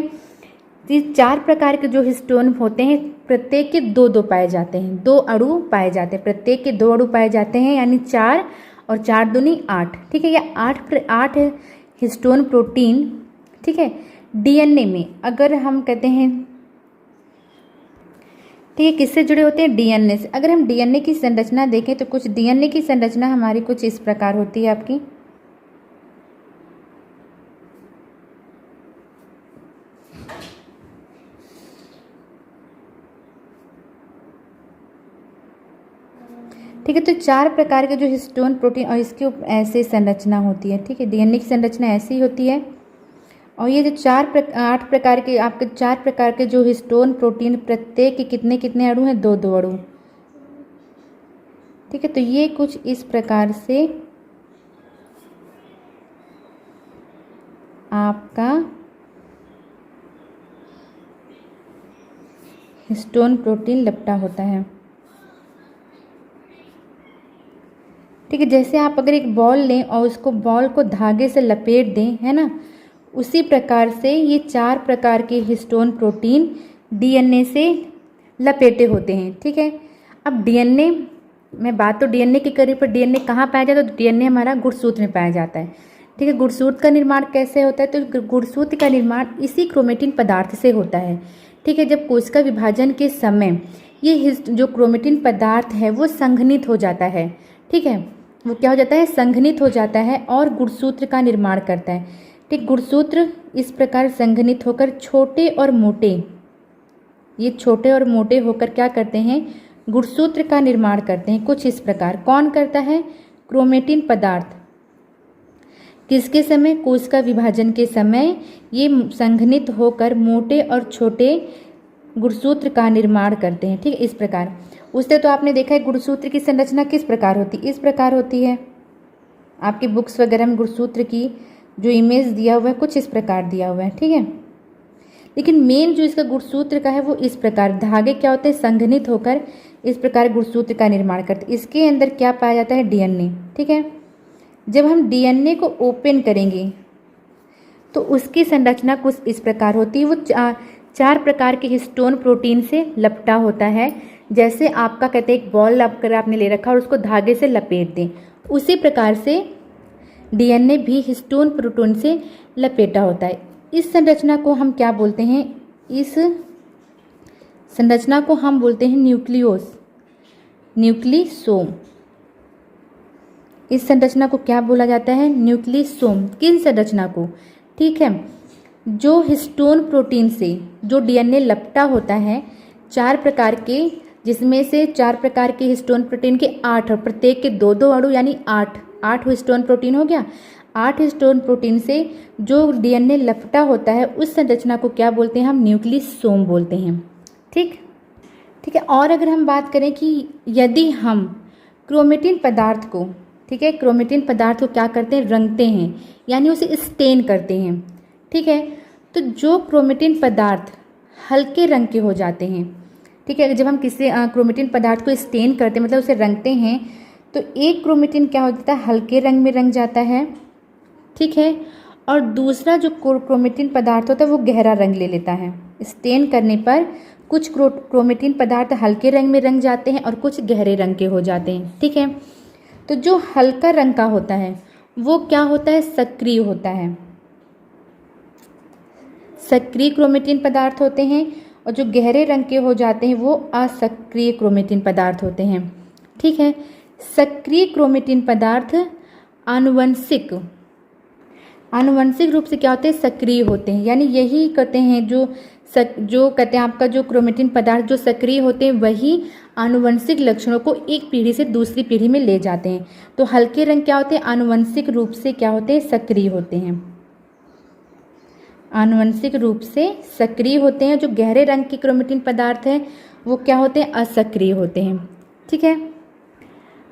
ये 4 प्रकार के जो हिस्टोन होते हैं प्रत्येक के 2 पाए जाते हैं, 2 अणु पाए जाते हैं, प्रत्येक के 2 अणु पाए जाते हैं, यानी 4 और 4 दूनी 8। ठीक है, ये 8 हिस्टोन प्रोटीन, ठीक है, डीएनए में अगर हम कहते हैं, ठीक है, किससे जुड़े होते हैं? डीएनए से। अगर हम डीएनए की संरचना देखें तो कुछ डीएनए की संरचना हमारी कुछ इस प्रकार होती है आपकी। ठीक है, तो 4 प्रकार के जो हिस्टोन प्रोटीन और इसके ऐसे संरचना होती है। ठीक है, डीएनए की संरचना ऐसी होती है। और ये जो 8 प्रकार के आपके 4 प्रकार के जो हिस्टोन प्रोटीन प्रत्येक के कितने कितने अणु हैं? 2 अणु। ठीक है, तो ये कुछ इस प्रकार से आपका हिस्टोन प्रोटीन लपटा होता है। ठीक है, जैसे आप अगर एक बॉल लें और उसको बॉल को धागे से लपेट दें, है ना, उसी प्रकार से ये 4 प्रकार के हिस्टोन प्रोटीन डीएनए से लपेटे होते हैं। ठीक है, अब डीएनए, मैं बात तो डीएनए की करी, पर डीएनए कहाँ पाया जाता है? तो डीएनए हमारा गुणसूत्र में पाया जाता है। ठीक है, गुणसूत्र का निर्माण कैसे होता है? तो गुणसूत्र का निर्माण इसी क्रोमेटिन पदार्थ से होता है। ठीक है, जब कोशिका विभाजन के समय ये जो क्रोमेटिन पदार्थ है वो संघनित हो जाता है। ठीक है, वो क्या हो जाता है? संघनित हो जाता है और गुणसूत्र का निर्माण करता है। ठीक, गुणसूत्र इस प्रकार संघनित होकर छोटे और मोटे, ये छोटे और मोटे होकर क्या करते हैं? गुणसूत्र का निर्माण करते हैं कुछ इस प्रकार। कौन करता है? क्रोमेटिन पदार्थ। किसके समय? कोशिका विभाजन के समय ये संघनित होकर मोटे और छोटे गुणसूत्र का निर्माण करते हैं। ठीक है, इस प्रकार। उससे तो आपने देखा है गुणसूत्र की संरचना किस प्रकार होती है? इस प्रकार होती है। आपकी बुक्स वगैरह में गुणसूत्र की जो इमेज दिया हुआ है कुछ इस प्रकार दिया हुआ है। ठीक है, लेकिन मेन जो इसका गुणसूत्र का है वो इस प्रकार, धागे क्या होते हैं? संघनित होकर इस प्रकार गुणसूत्र का निर्माण करते हैं। इसके अंदर क्या पाया जाता है? डीएनए। ठीक है, जब हम डीएनए को ओपन करेंगे तो उसकी संरचना कुछ इस प्रकार होती है। वो चार प्रकार के हिस्टोन प्रोटीन से लपटा होता है। जैसे आपका कहते हैं एक बॉल कर आपने ले रखा और उसको धागे से लपेट दें, उसी प्रकार से डीएनए भी हिस्टोन प्रोटीन से लपेटा होता है। इस संरचना को हम क्या बोलते हैं? इस संरचना को हम बोलते हैं न्यूक्लियोसोम। इस संरचना को क्या बोला जाता है? न्यूक्लियोसोम। किन संरचना को? ठीक है, जो हिस्टोन प्रोटीन से जो डीएनए लपटा होता है चार प्रकार के, जिसमें से चार प्रकार के हिस्टोन प्रोटीन के 8 और प्रत्येक के 2-2 अणु यानी 8 हिस्टोन प्रोटीन हो गया। 8 हिस्टोन प्रोटीन से जो डीएनए लपटा होता है उस संरचना को क्या बोलते हैं? हम न्यूक्लियोसोम बोलते हैं। ठीक है। और अगर हम बात करें कि यदि हम क्रोमेटिन पदार्थ को, ठीक है, क्रोमेटिन पदार्थ को क्या करते हैं? रंगते हैं, यानी उसे स्टेन करते हैं। ठीक है, तो जो क्रोमेटिन पदार्थ हल्के रंग के हो जाते हैं, ठीक है, जब हम किसी क्रोमेटिन पदार्थ को स्टेन करते हैं मतलब उसे रंगते हैं, तो एक क्रोमेटिन क्या हो जाता है? हल्के रंग में रंग जाता है। ठीक है, और दूसरा जो क्रोमेटिन पदार्थ होता है वो गहरा रंग ले लेता है। स्टेन करने पर कुछ क्रोमेटिन पदार्थ हल्के रंग में रंग जाते हैं और कुछ गहरे रंग के हो जाते हैं। ठीक है, तो जो हल्का रंग का होता है वो क्या होता है? सक्रिय होता है। सक्रिय क्रोमेटिन पदार्थ होते हैं और जो गहरे रंग के हो जाते हैं वो असक्रिय क्रोमेटिन पदार्थ होते हैं। ठीक है, सक्रिय क्रोमेटिन पदार्थ आनुवंशिक रूप से क्या होते हैं? सक्रिय होते हैं। यानी यही कहते हैं जो कहते हैं आपका जो क्रोमेटिन पदार्थ जो सक्रिय होते हैं वही आनुवंशिक लक्षणों को एक पीढ़ी से दूसरी पीढ़ी में ले जाते हैं। तो हल्के रंग क्या होते हैं? आनुवंशिक रूप से क्या होते हैं? सक्रिय होते हैं। आनुवंशिक रूप से सक्रिय होते हैं। जो गहरे रंग के क्रोमेटिन पदार्थ हैं वो क्या होते हैं? असक्रिय होते हैं। ठीक है,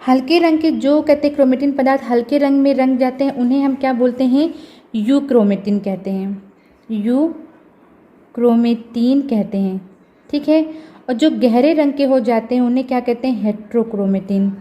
हल्के रंग के जो कहते हैं क्रोमेटिन पदार्थ हल्के रंग में रंग जाते हैं उन्हें हम क्या बोलते हैं? यूक्रोमेटिन कहते हैं। यूक्रोमेटिन कहते हैं। ठीक है, और जो गहरे रंग के हो जाते हैं उन्हें क्या कहते हैं? हेट्रोक्रोमेटिन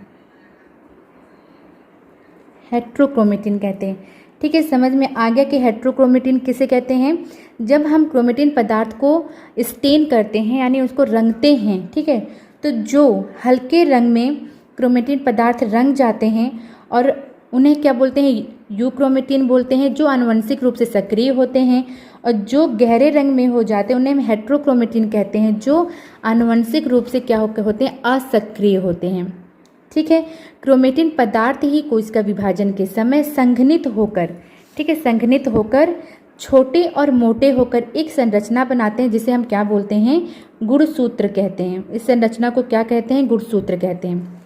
कहते हैं। ठीक है, समझ में आ गया कि हेट्रोक्रोमेटिन किसे कहते हैं? जब हम क्रोमेटिन पदार्थ को स्टेन करते हैं यानी उसको रंगते हैं, ठीक है, तो जो हल्के रंग में क्रोमेटिन पदार्थ रंग जाते हैं और उन्हें क्या बोलते हैं? यूक्रोमेटिन बोलते हैं, जो आनुवंशिक रूप से सक्रिय होते हैं। और जो गहरे रंग में हो जाते हैं उन्हें हम हेट्रोक्रोमेटिन कहते हैं, जो आनुवंशिक रूप से क्या होते हैं? असक्रिय होते हैं। ठीक है, क्रोमेटिन पदार्थ ही कोशिका का विभाजन के समय संघनित होकर, ठीक है, संघनित होकर छोटे और मोटे होकर एक संरचना बनाते हैं जिसे हम क्या बोलते हैं? गुणसूत्र कहते हैं। इस संरचना को क्या कहते हैं? गुणसूत्र कहते हैं।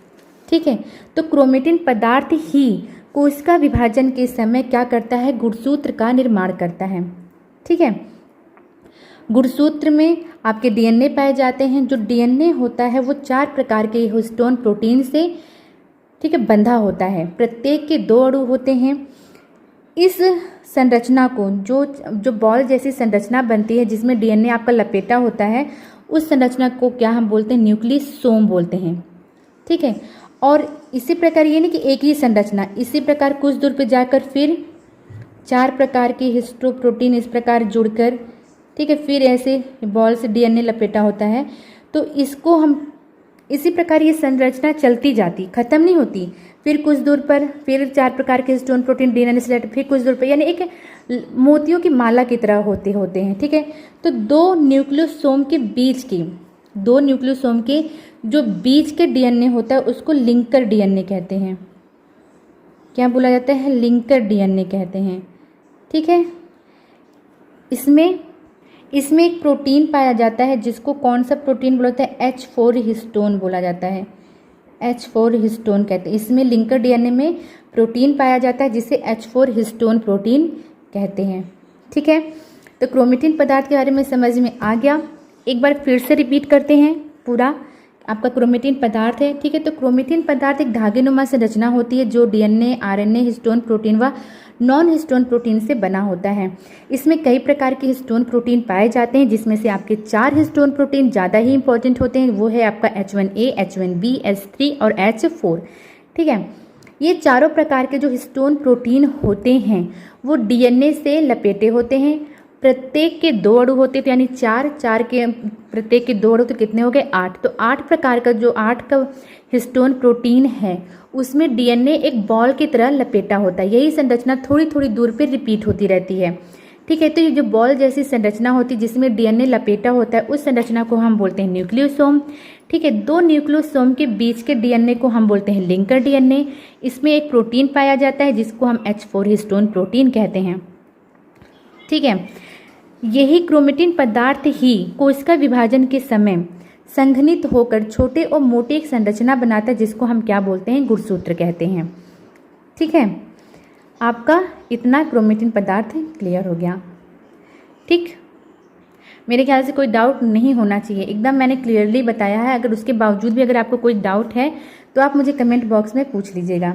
ठीक है, तो क्रोमेटिन पदार्थ ही कोशिका विभाजन के समय क्या करता है? गुणसूत्र का निर्माण करता है। ठीक है, गुणसूत्र में आपके डीएनए पाए जाते हैं। जो डीएनए होता है वो 4 प्रकार के हिस्टोन प्रोटीन से, ठीक है, बंधा होता है। प्रत्येक के 2 अणु होते हैं। इस संरचना को जो बॉल जैसी संरचना बनती है जिसमें डीएनए आपका लपेटा होता है, उस संरचना को क्या हम बोलते हैं? न्यूक्लियोसोम बोलते हैं। ठीक है, और इसी प्रकार ये नहीं कि एक ही संरचना, इसी प्रकार कुछ दूर पे जाकर फिर 4 प्रकार के हिस्टोप्रोटीन इस प्रकार जुड़कर, ठीक है, फिर ऐसे बॉल से डीएनए लपेटा होता है। तो इसको हम इसी प्रकार ये संरचना चलती जाती, खत्म नहीं होती। फिर कुछ दूर पर फिर 4 प्रकार के हिस्टोन प्रोटीन डीएनए से फिर कुछ दूर पर, यानी एक मोतियों की माला की तरह होते हैं। ठीक है, तो 2 न्यूक्लियोसोम के जो बीच के डीएनए होता है उसको लिंकर डीएनए कहते हैं। क्या बोला जाता है? लिंकर डीएनए कहते हैं। ठीक है, इसमें एक प्रोटीन पाया जाता है जिसको कौन सा प्रोटीन बोला जाता है? H4 हिस्टोन बोला जाता है। H4 हिस्टोन कहते हैं। इसमें लिंकर डीएनए में प्रोटीन पाया जाता है जिसे H4 हिस्टोन प्रोटीन कहते हैं। ठीक है, तो क्रोमेटिन पदार्थ के बारे में समझ में आ गया। एक बार फिर से रिपीट करते हैं पूरा। आपका क्रोमेटिन पदार्थ है, ठीक है, तो क्रोमेटिन पदार्थ एक धागेनुमा संरचना होती है जो डीएनए, आरएनए, हिस्टोन प्रोटीन व नॉन हिस्टोन प्रोटीन से बना होता है। इसमें कई प्रकार के हिस्टोन प्रोटीन पाए जाते हैं जिसमें से आपके 4 हिस्टोन प्रोटीन ज़्यादा ही इंपॉर्टेंट होते हैं। वो है आपका H1A, H1B, H3 और H4। ठीक है, ये चारों प्रकार के जो हिस्टोन प्रोटीन होते हैं वो डीएनए से लपेटे होते हैं। प्रत्येक के 2 अणु होते तो यानी 4 के प्रत्येक के 2 अणु तो कितने हो गए 8। तो 8 प्रकार का जो 8 का हिस्टोन प्रोटीन है उसमें डीएनए एक बॉल की तरह लपेटा होता है। यही संरचना थोड़ी थोड़ी दूर पे रिपीट होती रहती है। ठीक है, तो ये जो बॉल जैसी संरचना होती है जिसमें डीएनए लपेटा होता है उस संरचना को हम बोलते हैं न्यूक्लियोसोम। ठीक है, 2 न्यूक्लियोसोम के बीच के डीएनए को हम बोलते हैं लिंकर डीएनए। इसमें एक प्रोटीन पाया जाता है जिसको हम H4 हिस्टोन प्रोटीन कहते हैं। ठीक है, यही क्रोमेटिन पदार्थ ही कोशिका विभाजन के समय संघनित होकर छोटे और मोटे एक संरचना बनाता है जिसको हम क्या बोलते हैं गुणसूत्र कहते हैं। ठीक है, आपका इतना क्रोमेटिन पदार्थ क्लियर हो गया। ठीक, मेरे ख्याल से कोई डाउट नहीं होना चाहिए, एकदम मैंने क्लियरली बताया है। अगर उसके बावजूद भी अगर आपको कोई डाउट है तो आप मुझे कमेंट बॉक्स में पूछ लीजिएगा।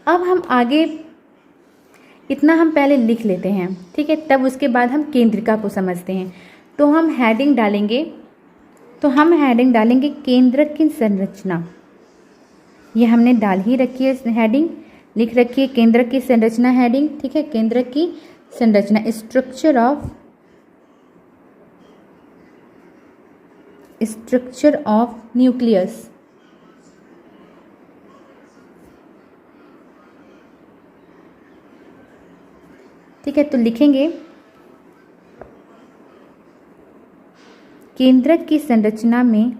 अब हम आगे इतना हम पहले लिख लेते हैं। ठीक है, तब उसके बाद हम केंद्रिका को समझते हैं। तो हम हेडिंग डालेंगे केंद्रक की संरचना। ये हमने डाल ही रखी है हेडिंग, लिख रखी है केंद्रक की संरचना हेडिंग। ठीक है, केंद्रक की संरचना स्ट्रक्चर ऑफ न्यूक्लियस। ठीक है, तो लिखेंगे केंद्रक की संरचना में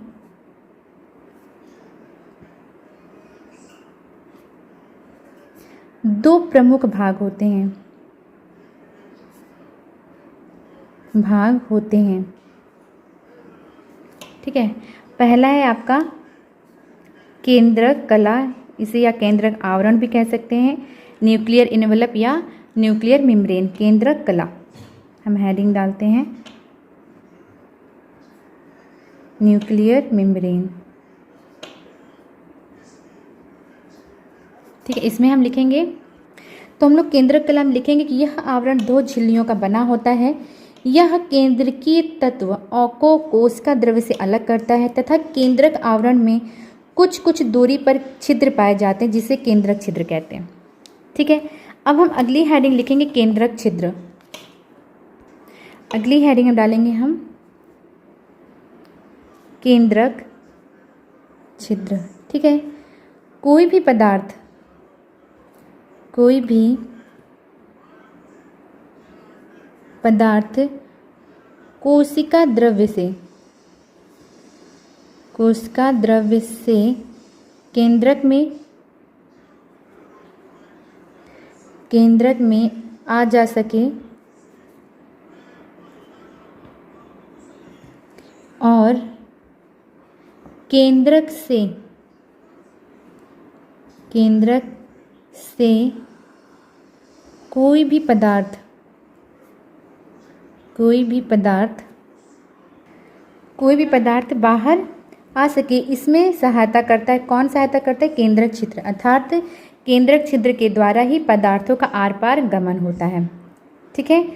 दो प्रमुख भाग होते हैं। ठीक है, पहला है आपका केंद्रक कला, इसे या केंद्रक आवरण भी कह सकते हैं, न्यूक्लियर इनवेलप या न्यूक्लियर मेम्ब्रेन। केंद्रक कला हम हेडिंग डालते हैं न्यूक्लियर मेम्ब्रेन। ठीक है, इसमें हम लिखेंगे, तो हम लोग केंद्रक कला में लिखेंगे कि यह आवरण 2 झिल्लियों का बना होता है। यह केंद्रकीय तत्व को कोशिका द्रव्य से अलग करता है तथा केंद्रक आवरण में कुछ दूरी पर छिद्र पाए जाते हैं जिसे केंद्रक छिद्र कहते हैं। ठीक है, अब हम अगली हेडिंग लिखेंगे केंद्रक छिद्र। अगली हेडिंग में डालेंगे हम केंद्रक छिद्र। ठीक है, कोई भी पदार्थ कोशिका द्रव्य से केंद्रक में आ जा सके और केंद्रक से कोई भी पदार्थ बाहर आ सके, इसमें सहायता करता है। कौन सहायता करता है? केंद्रक छिद्र, अर्थात केंद्रक छिद्र के द्वारा ही पदार्थों का आर पार गमन होता है। ठीक है,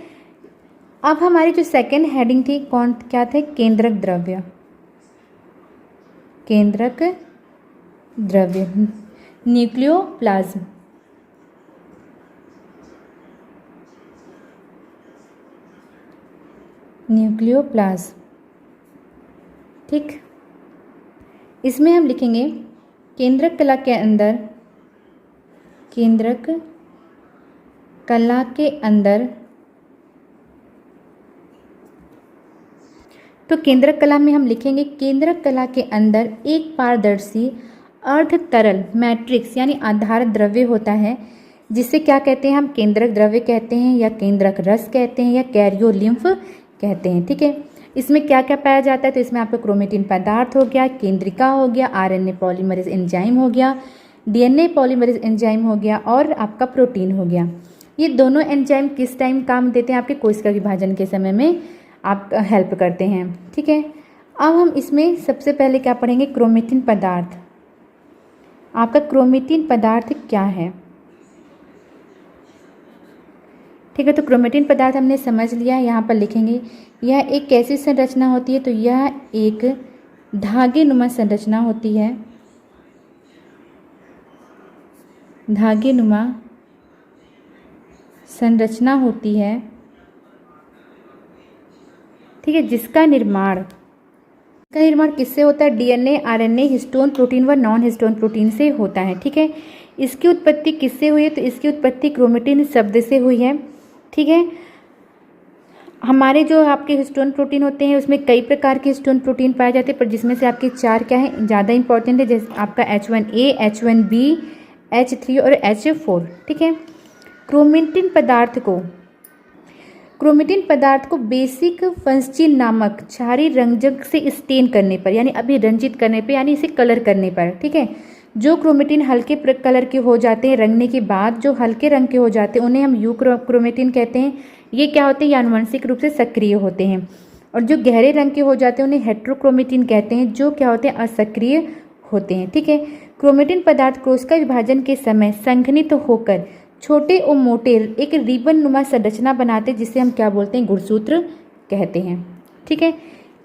अब हमारी जो सेकेंड हेडिंग थी क्या थे? केंद्रक द्रव्य न्यूक्लियोप्लाज्म। ठीक, इसमें हम लिखेंगे केंद्रक कला के अंदर तो केंद्रक कला में हम लिखेंगे केंद्रक कला के अंदर एक पारदर्शी अर्ध तरल मैट्रिक्स यानी आधार द्रव्य होता है, जिसे क्या कहते हैं? हम केंद्रक द्रव्य कहते हैं या केंद्रक रस कहते हैं या कैरियोलिम्फ कहते हैं। ठीक है, इसमें क्या क्या पाया जाता है? तो इसमें आपका क्रोमेटिन पदार्थ हो गया, केंद्रिका हो गया, आरएनए पॉलीमरेज एंजाइम हो गया, डीएनए पॉलीमरेज एंजाइम हो गया और आपका प्रोटीन हो गया। ये दोनों एंजाइम किस टाइम काम देते हैं? आपके कोशिका विभाजन के समय में आप हेल्प करते हैं। ठीक है, अब हम इसमें सबसे पहले क्या पढ़ेंगे? क्रोमेटिन पदार्थ। आपका क्रोमेटिन पदार्थ क्या है? ठीक है, तो क्रोमेटिन पदार्थ हमने समझ लिया। यहाँ पर लिखेंगे यह एक कैसी संरचना होती है? तो यह एक धागे नुमा संरचना होती है। धागेनुमा संरचना होती है, ठीक है, जिसका निर्माण किससे होता है? डीएनए, आरएनए, हिस्टोन प्रोटीन व नॉन हिस्टोन प्रोटीन से होता है, ठीक है। इसकी उत्पत्ति किससे हुई है? तो इसकी उत्पत्ति क्रोमेटिन शब्द से हुई है, ठीक है। हमारे जो आपके हिस्टोन प्रोटीन होते हैं उसमें कई प्रकार के हिस्टोन प्रोटीन पाए जाते हैं, पर जिसमें से आपके 4 क्या है ज़्यादा इंपॉर्टेंट है, जैसे आपका H1A, H1B, H3 और H4, ठीक है। क्रोमेटिन पदार्थ को बेसिक फंस्चिन नामक क्षारीय रंजक से स्टेन करने पर, यानी अभिरंजित करने पर, यानी इसे कलर करने पर, ठीक है, जो क्रोमेटिन हल्के कलर के हो जाते हैं, रंगने के बाद जो हल्के रंग के हो जाते हैं उन्हें हम यू क्रोमेटिन कहते हैं। ये क्या होते हैं? ये आनुवंशिक रूप से सक्रिय होते हैं। और जो गहरे रंग के हो जाते हैं उन्हें हेट्रोक्रोमेटिन कहते हैं, जो क्या होते हैं? असक्रिय होते हैं, ठीक है। क्रोमेटिन पदार्थ कोशिका विभाजन के समय संघनित होकर छोटे और मोटे एक रिबन नुमा संरचना बनाते हैं, जिसे हम क्या बोलते हैं? गुणसूत्र कहते हैं, ठीक है।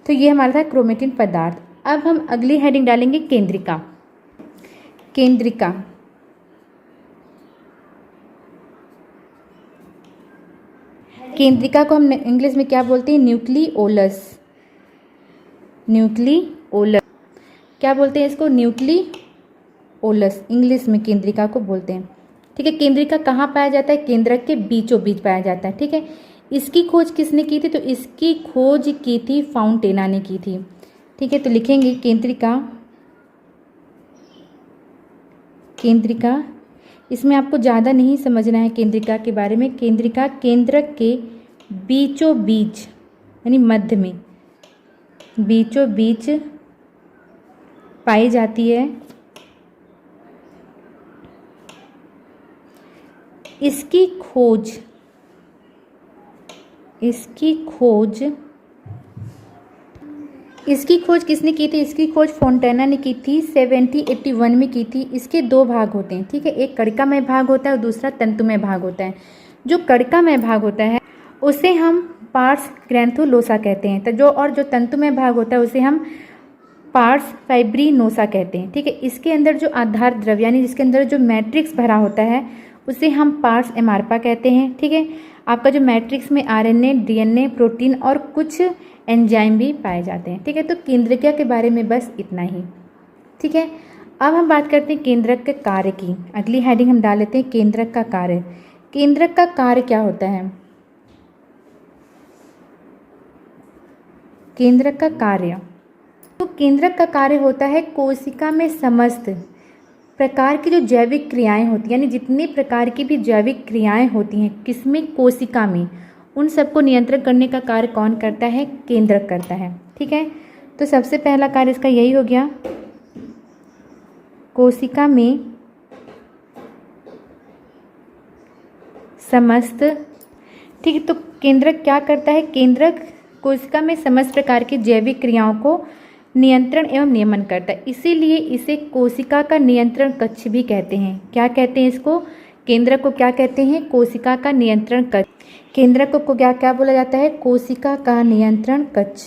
तो ये हमारा था क्रोमेटिन पदार्थ। अब हम अगली हेडिंग डालेंगे केंद्रिका। केंद्रिका को हम इंग्लिश में क्या बोलते हैं? न्यूक्लियोलस। क्या बोलते हैं इसको? न्यूक्लियोलस इंग्लिश में केंद्रिका को बोलते हैं, ठीक है। केंद्रिका कहाँ पाया जाता है? केंद्रक के बीचों बीच पाया जाता है, ठीक है। इसकी खोज किसने की थी? तो इसकी खोज की थी फाउंटेना ने की थी, ठीक है। तो लिखेंगे केंद्रिका, इसमें आपको ज़्यादा नहीं समझना है केंद्रिका के बारे में। केंद्रिका केंद्रक के बीचों बीच, यानी मध्य में, बीचों बीच पाई जाती है। इसकी खोज किसने की थी? इसकी खोज फोंटेना ने की थी, 1781 में की थी। इसके 2 भाग होते हैं, ठीक है। एक कणिकामय भाग होता है और दूसरा तंतुमय भाग होता है। जो कणिकामय भाग होता है उसे हम पार्स ग्रैंथुलोसा कहते हैं, जो तंतुमय भाग होता है उसे हम पार्स फाइब्रिनोसा कहते हैं, ठीक है। इसके अंदर जो आधार द्रव्य, यानी जिसके अंदर जो मैट्रिक्स भरा होता है उसे हम पार्स एमार्पा कहते हैं, ठीक है। आपका जो मैट्रिक्स में आरएनए, डीएनए, प्रोटीन और कुछ एंजाइम भी पाए जाते हैं, ठीक है। तो केंद्रिका के बारे में बस इतना ही, ठीक है। अब हम बात करते हैं केंद्रक के कार्य की। अगली हेडिंग हम डाल लेते हैं केंद्रक का कार्य। केंद्रक का कार्य क्या होता है? केंद्रक का कार्य, तो केंद्रक का कार्य होता है कोशिका में समस्त प्रकार की जो जैविक क्रियाएं होती हैं, यानी जितने प्रकार की भी जैविक क्रियाएं होती हैं किसमें? कोशिका में, उन सबको नियंत्रण करने का कार्य कौन करता है? केंद्रक करता है, ठीक है। तो सबसे पहला कार्य इसका यही हो गया, कोशिका में समस्त, ठीक है। तो केंद्रक क्या करता है? केंद्रक कोशिका में समस्त प्रकार की जैविक क्रियाओं को नियंत्रण एवं नियमन करता है, इसीलिए इसे कोशिका का नियंत्रण कक्ष भी कहते हैं। क्या कहते हैं इसको? केंद्रक को क्या कहते हैं? कोशिका का नियंत्रण कक्ष। केंद्रक को क्या बोला जाता है? कोशिका का नियंत्रण कक्ष।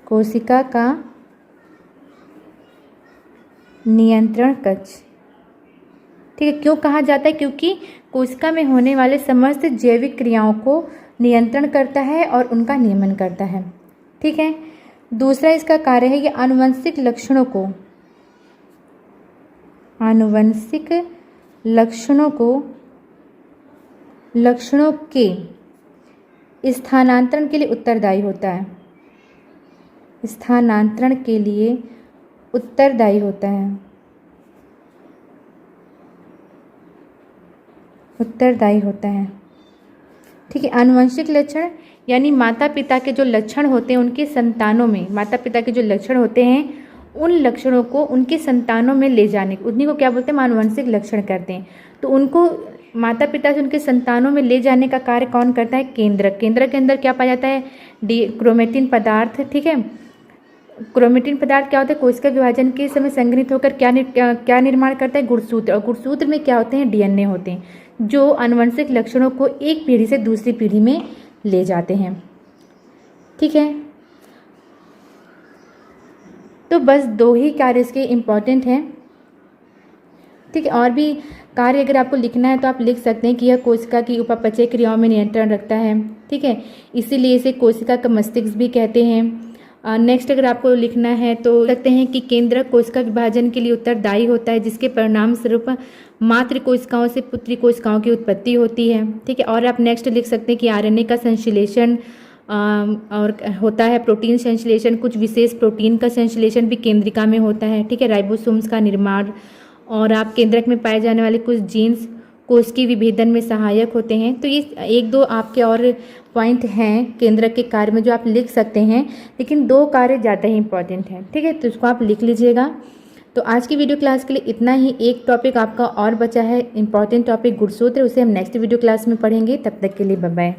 कोशिका का नियंत्रण कक्ष, ठीक है। क्यों कहा जाता है? क्योंकि कोशिका में होने वाले समस्त जैविक क्रियाओं को नियंत्रण करता है और उनका नियमन करता है, ठीक है। दूसरा इसका कार्य है, ये आनुवंशिक लक्षणों के स्थानांतरण के लिए उत्तरदायी होता है। स्थानांतरण के लिए उत्तरदायी होता है, ठीक है। आनुवंशिक लक्षण यानी माता पिता के जो लक्षण होते हैं उनके संतानों में, माता पिता के जो लक्षण होते हैं उन लक्षणों को उनके संतानों में ले जाने, उन्हीं को क्या बोलते हैं? आनुवंशिक लक्षण करते हैं। तो उनको माता पिता से उनके संतानों में ले जाने का कार्य कौन करता है? केंद्रक। केंद्रक के अंदर क्या पाया जाता है? क्रोमेटिन पदार्थ, ठीक है। क्रोमेटिन पदार्थ क्या होता है? कोशिका विभाजन के समय संघनित होकर क्या निर्माण करता है? गुणसूत्र। और गुणसूत्र में क्या होते हैं? डीएनए होते हैं, जो आनुवंशिक लक्षणों को एक पीढ़ी से दूसरी पीढ़ी में ले जाते हैं, ठीक है। तो बस 2 ही कार्य इसके इम्पॉर्टेंट हैं, ठीक है। और भी कार्य अगर आपको लिखना है तो आप लिख सकते हैं कि यह कोशिका की उपापचय क्रियाओं में नियंत्रण रखता है, ठीक है, इसीलिए इसे कोशिका का मस्तिष्क भी कहते हैं। नेक्स्ट अगर आपको लिखना है तो सकते हैं कि केंद्रक कोशिका विभाजन के लिए उत्तरदायी होता है, जिसके परिणाम स्वरूप मातृ कोशिकाओं से पुत्री कोशिकाओं की उत्पत्ति होती है, ठीक है। और आप नेक्स्ट लिख सकते हैं कि आरएनए का संश्लेषण और होता है, प्रोटीन संश्लेषण, कुछ विशेष प्रोटीन का संश्लेषण भी केंद्रिका में होता है, ठीक है, राइबोसोम्स का निर्माण, और आप केंद्रक में पाए जाने वाले कुछ जीन्स कोशिकीय विभेदन में सहायक होते हैं। तो ये एक दो आपके और पॉइंट हैं केंद्रक के कार्य में जो आप लिख सकते हैं, लेकिन 2 कार्य ज़्यादा ही इंपॉर्टेंट हैं, ठीक है, तो इसको आप लिख लीजिएगा। तो आज की वीडियो क्लास के लिए इतना ही। एक टॉपिक आपका और बचा है, इंपॉर्टेंट टॉपिक गुणसूत्र, उसे हम नेक्स्ट वीडियो क्लास में पढ़ेंगे। तब तक के लिए बाय बाय।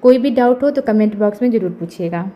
कोई भी डाउट हो तो कमेंट बॉक्स में ज़रूर पूछिएगा।